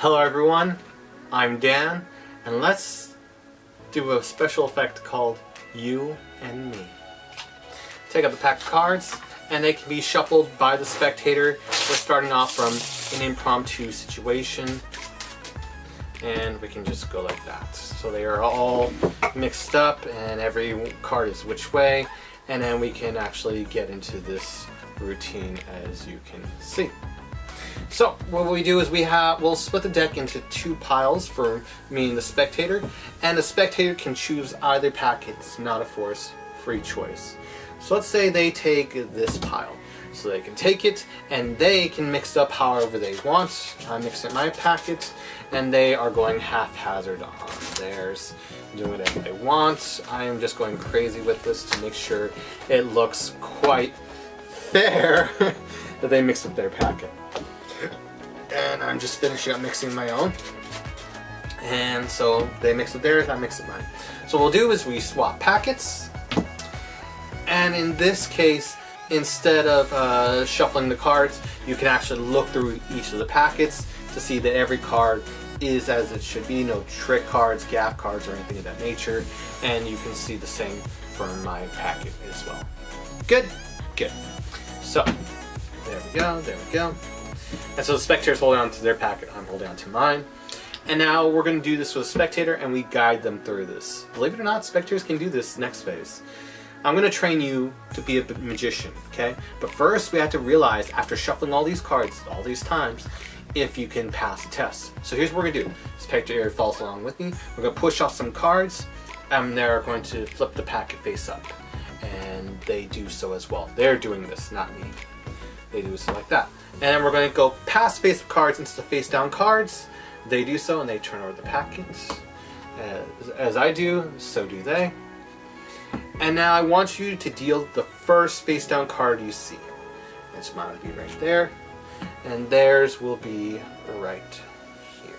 Hello everyone, I'm Dan, and let's do a special effect called You and Me. Take out the pack of cards, and they can be shuffled by the spectator. We're starting off from an impromptu situation, and we can just go like that. So they are all mixed up, and every card is which way, and then we can actually get into this routine as you can see. So what we do is we'll split the deck into two piles for me and the spectator, and the spectator can choose either pack. It's not a force, free choice. So let's say they take this pile. So they can take it and they can mix it up however they want. I mix it my packet and they are going haphazard on theirs, doing whatever they want. I am just going crazy with this to make sure it looks quite fair that they mix up their packet. And I'm just finishing up mixing my own. And so they mix it theirs, I mix it mine. So what we'll do is we swap packets. And in this case, instead of shuffling the cards, you can actually look through each of the packets to see that every card is as it should be. No trick cards, gap cards, or anything of that nature. And you can see the same for my packet as well. Good? Good. So, there we go, there we go. And so the spectator's holding on to their packet, I'm holding on to mine. And now we're going to do this with a spectator and we guide them through this. Believe it or not, spectators can do this next phase. I'm going to train you to be a magician, okay? But first we have to realize, after shuffling all these cards all these times, if you can pass the test. So here's what we're going to do. Spectator follows along with me. We're going to push off some cards and they're going to flip the packet face up. And they do so as well. They're doing this, not me. They do so like that. And then we're going to go past face up cards into the face down cards. They do so and they turn over the packets. As I do, so do they. And now I want you to deal the first face down card you see. It's mine will be right there. And theirs will be right here.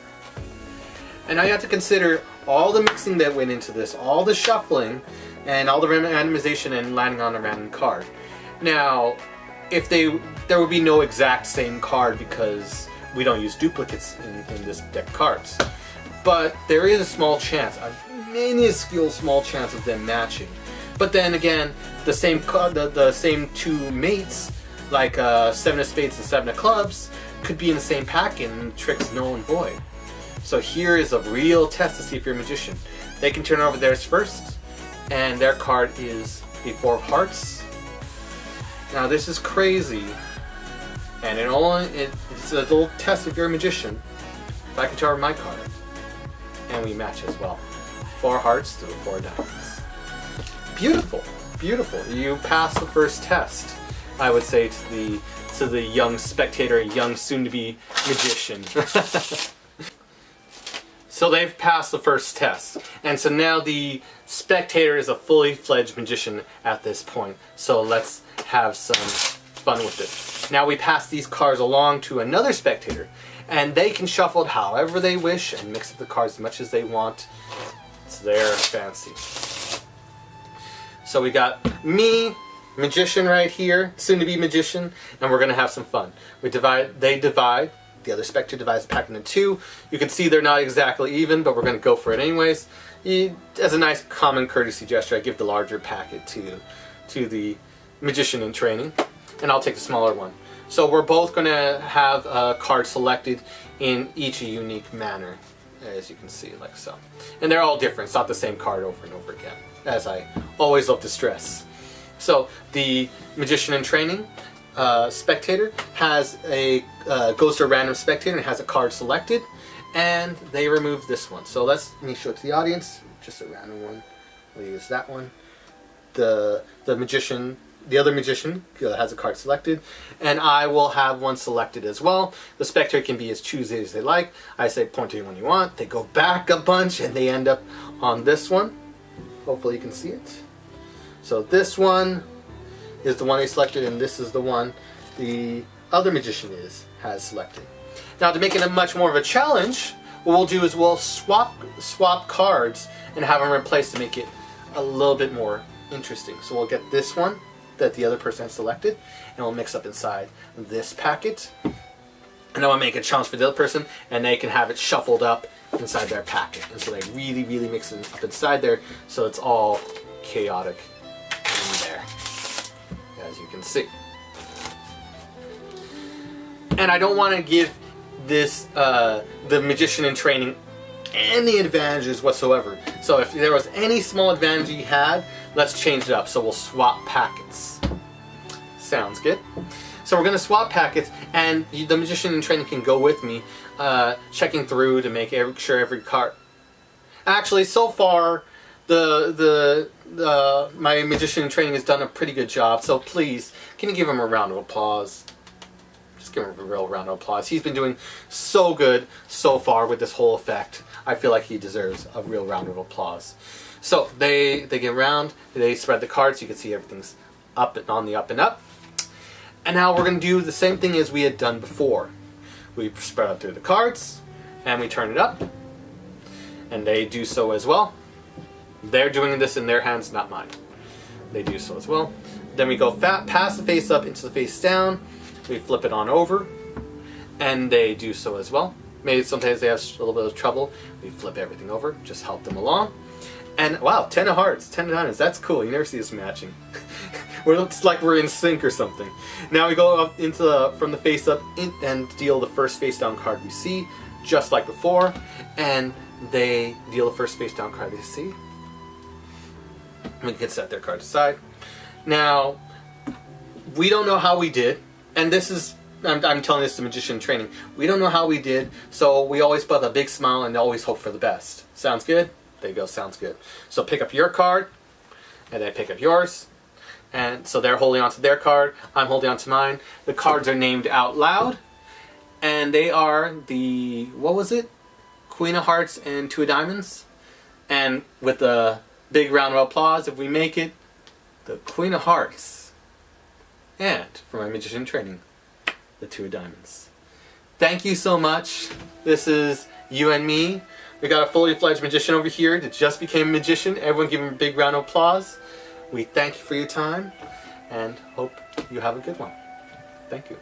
And now you have to consider all the mixing that went into this, all the shuffling, and all the randomization and landing on a random card. Now, there would be no exact same card because we don't use duplicates in this deck of cards. But there is a small chance, a minuscule small chance of them matching. But then again, the same two mates, like seven of spades and seven of clubs, could be in the same pack and tricks null and void. So here is a real test to see if you're a magician. They can turn over theirs first, and their card is a four of hearts. Now this is crazy, and it's a little test if you're a magician. If I can turn over my card, and we match as well. Four hearts to the four diamonds. Beautiful, beautiful. You passed the first test, I would say to the young spectator, young soon-to-be magician. So they've passed the first test, and so now the spectator is a fully fledged magician at this point. So let's have some fun with it. Now we pass these cards along to another spectator, and they can shuffle it however they wish and mix up the cards as much as they want. It's their fancy. So we got me, magician right here, soon-to-be magician, and we're gonna have some fun. They divide. The other spectator divides the pack into two. You can see they're not exactly even, but we're going to go for it anyways. As a nice common courtesy gesture, I give the larger packet to the magician in training, and I'll take the smaller one. So we're both going to have a card selected in each a unique manner, as you can see, like so. And they're all different. It's not the same card over and over again, as I always love to stress. So the magician in training spectator has goes to a random spectator and has a card selected, and they remove this one. So let me show it to the audience. Just a random one. We'll use that one. The other magician has a card selected, and I will have one selected as well. The spectator can be as choosy as they like. I say point to anyone you want. They go back a bunch and they end up on this one. Hopefully you can see it. So this one is the one they selected, and this is the one the other magician has selected. Now, to make it a much more of a challenge, what we'll do is we'll swap cards and have them replaced to make it a little bit more interesting. So we'll get this one that the other person has selected, and we'll mix up inside this packet. And I want to make a challenge for the other person, and they can have it shuffled up inside their packet. And so they really, really mix it up inside there, so it's all chaotic in there, as you can see. And I don't want to give this, the magician in training, any advantages whatsoever. So if there was any small advantage he had, let's change it up. So we'll swap packets. Sounds good. So we're going to swap packets, and the magician in training can go with me, checking through to make sure every card. Actually, so far, my magician in training has done a pretty good job. So please, can you give him a round of applause? Just give him a real round of applause. He's been doing so good so far with this whole effect. I feel like he deserves a real round of applause. So they get around, they spread the cards. You can see everything's up and on the up and up. And now we're going to do the same thing as we had done before. We spread out through the cards, and we turn it up. And they do so as well. They're doing this in their hands, not mine. They do so as well. Then we go past the face up into the face down. We flip it on over. And they do so as well. Maybe sometimes they have a little bit of trouble. We flip everything over, just help them along. And wow, 10 of hearts, 10 of diamonds. That's cool. You never see this matching. It's like we're in sync or something. Now we go up into from the face up and deal the first face down card we see, just like before. And they deal the first face down card they see. We can set their card aside. Now, we don't know how we did, and this is, I'm telling this to magician training. We don't know how we did, so we always put a big smile and always hope for the best. Sounds good? There you go, sounds good. So pick up your card, and then pick up yours. And so they're holding on to their card, I'm holding on to mine. The cards are named out loud, and they are the, what was it? Queen of Hearts and Two of Diamonds. And with a big round of applause, if we make it, the Queen of Hearts. And for my magician training, the Two of Diamonds. Thank you so much. This is you and me. We got a fully fledged magician over here that just became a magician. Everyone give him a big round of applause. We thank you for your time and hope you have a good one. Thank you.